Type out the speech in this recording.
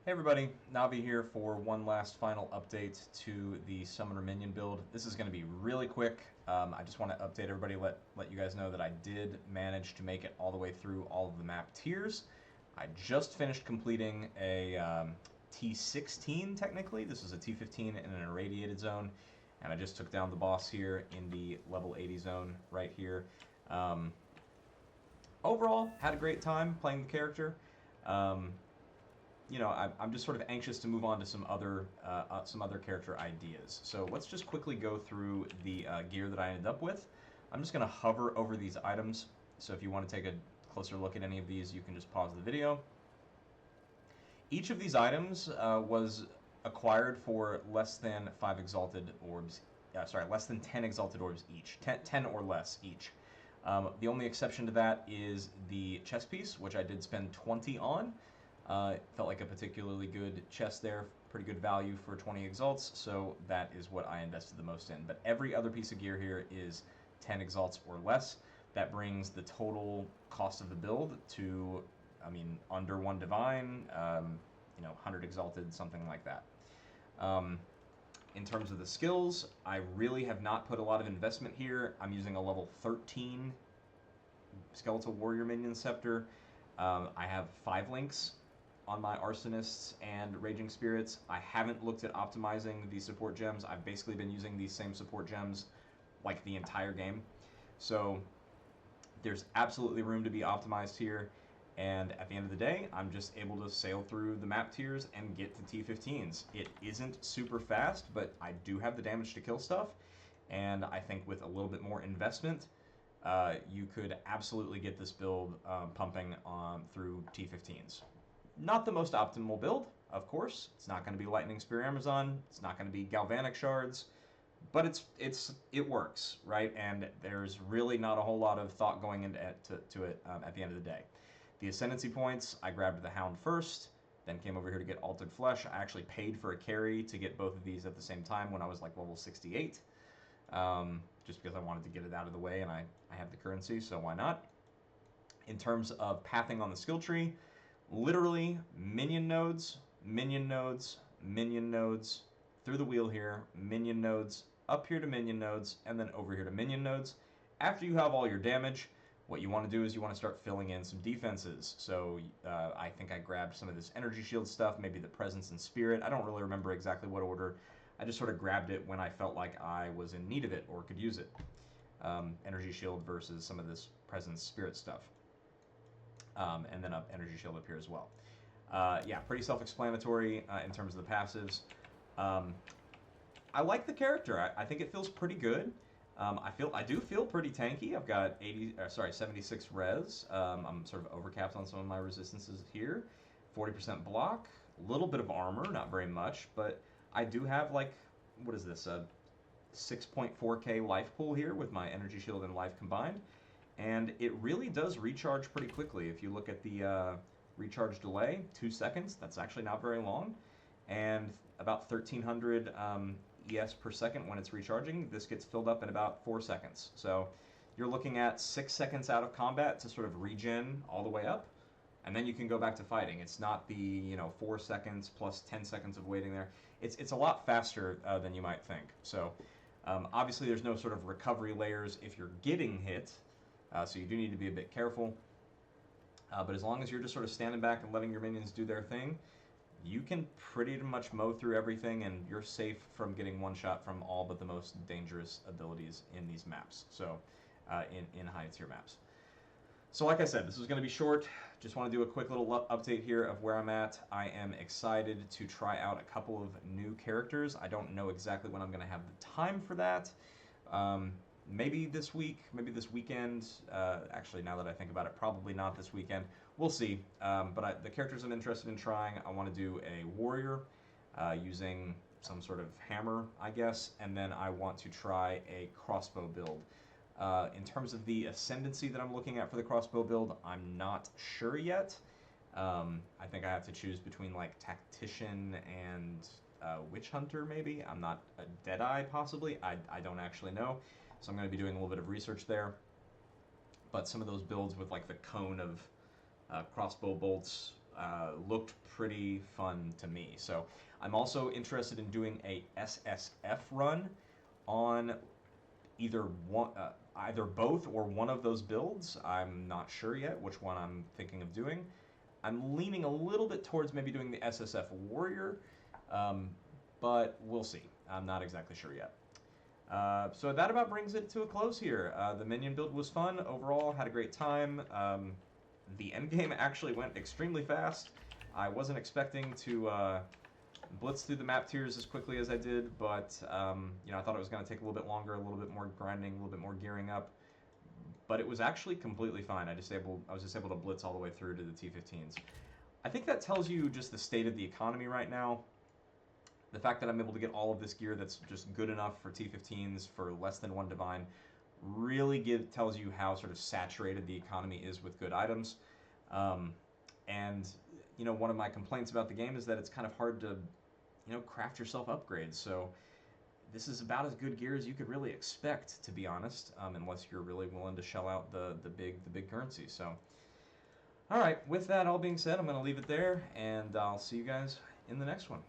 Hey everybody, Navi here for one last final update to the Summoner Minion build. This is going to be really quick. I just want to update everybody, let you guys know that I did manage to make it all the way through all of the map tiers. I just finished completing a T16 technically. This is a T15 in an irradiated zone, and I just took down the boss here in the level 80 zone right here. Overall, had a great time playing the character. I'm just sort of anxious to move on to some other character ideas. So let's just quickly go through the gear that I ended up with. I'm just going to hover over these items. So if you want to take a closer look at any of these, you can just pause the video. Each of these items was acquired for less than 5 exalted orbs. Less than 10 exalted orbs each. 10 or less each. The only exception to that is the chest piece, which I did spend 20 on. It felt like a particularly good chest there, pretty good value for 20 exalts, so that is what I invested the most in. But every other piece of gear here is 10 exalts or less. That brings the total cost of the build to, under 1 divine, 100 exalted, something like that. In terms of the skills, I really have not put a lot of investment here. I'm using a level 13 Skeletal Warrior Minion Scepter. I have 5 links on my Arsonists and Raging Spirits. I haven't looked at optimizing these support gems. I've basically been using these same support gems like the entire game. So there's absolutely room to be optimized here. And at the end of the day, I'm just able to sail through the map tiers and get to T15s. It isn't super fast, but I do have the damage to kill stuff. And I think with a little bit more investment, you could absolutely get this build pumping on through T15s. Not the most optimal build, of course. It's not going to be Lightning Spear Amazon. It's not going to be Galvanic Shards, but it works, right? And there's really not a whole lot of thought going into it at the end of the day. The Ascendancy points, I grabbed the Hound first, then came over here to get Altered Flesh. I actually paid for a carry to get both of these at the same time when I was like level 68, just because I wanted to get it out of the way, and I have the currency, so why not? In terms of pathing on the skill tree, literally minion nodes, minion nodes, minion nodes, through the wheel here, minion nodes, up here to minion nodes, and then over here to minion nodes. After you have all your damage, what you want to do is you want to start filling in some defenses. So I think I grabbed some of this energy shield stuff, maybe the presence and spirit. I don't really remember exactly what order. I just sort of grabbed it when I felt like I was in need of it or could use it. Energy shield versus some of this presence spirit stuff. And then up energy shield up here as well. Yeah, pretty self-explanatory in terms of the passives. I like the character. I think it feels pretty good. I do feel pretty tanky. I've got 76 res. I'm sort of overcapped on some of my resistances here. 40% block, a little bit of armor, not very much, but I do have like, what is this, a 6.4k life pool here with my energy shield and life combined. And it really does recharge pretty quickly. If you look at the recharge delay, 2 seconds, that's actually not very long. And about 1300 ES per second when it's recharging. This gets filled up in about 4 seconds. So you're looking at 6 seconds out of combat to sort of regen all the way up, and then you can go back to fighting. It's not the 4 seconds plus 10 seconds of waiting there. It's a lot faster than you might think. So obviously there's no sort of recovery layers if you're getting hit, so you do need to be a bit careful. But as long as you're just sort of standing back and letting your minions do their thing, you can pretty much mow through everything, and you're safe from getting one shot from all but the most dangerous abilities in these maps. So, in high tier maps. So like I said, this is going to be short. Just want to do a quick little update here of where I'm at. I am excited to try out a couple of new characters. I don't know exactly when I'm going to have the time for that. Maybe this week, maybe this weekend. Actually, now that I think about it, probably not this weekend. We'll see. But the characters I'm interested in trying, I want to do a warrior using some sort of hammer, I guess, and then I want to try a crossbow build. In terms of the ascendancy that I'm looking at for the crossbow build, I'm not sure yet. I think I have to choose between like tactician and witch hunter, maybe. I'm not a deadeye, possibly. I don't actually know. So I'm going to be doing a little bit of research there. But some of those builds with like the cone of crossbow bolts looked pretty fun to me. So I'm also interested in doing a SSF run on either either both or one of those builds. I'm not sure yet which one I'm thinking of doing. I'm leaning a little bit towards maybe doing the SSF Warrior, but we'll see. I'm not exactly sure yet. So that about brings it to a close here. The Minion build was fun overall, had a great time. The endgame actually went extremely fast. I wasn't expecting to blitz through the map tiers as quickly as I did, but you know, I thought it was going to take a little bit longer, a little bit more grinding, a little bit more gearing up. But it was actually completely fine. I was just able to blitz all the way through to the T15s. I think that tells you just the state of the economy right now. The fact that I'm able to get all of this gear that's just good enough for T15s for less than 1 divine really tells you how sort of saturated the economy is with good items. And you know, one of my complaints about the game is that it's kind of hard to, you know, craft yourself upgrades. So this is about as good gear as you could really expect, to be honest, unless you're really willing to shell out the big currency. So, all right, with that all being said, I'm going to leave it there, and I'll see you guys in the next one.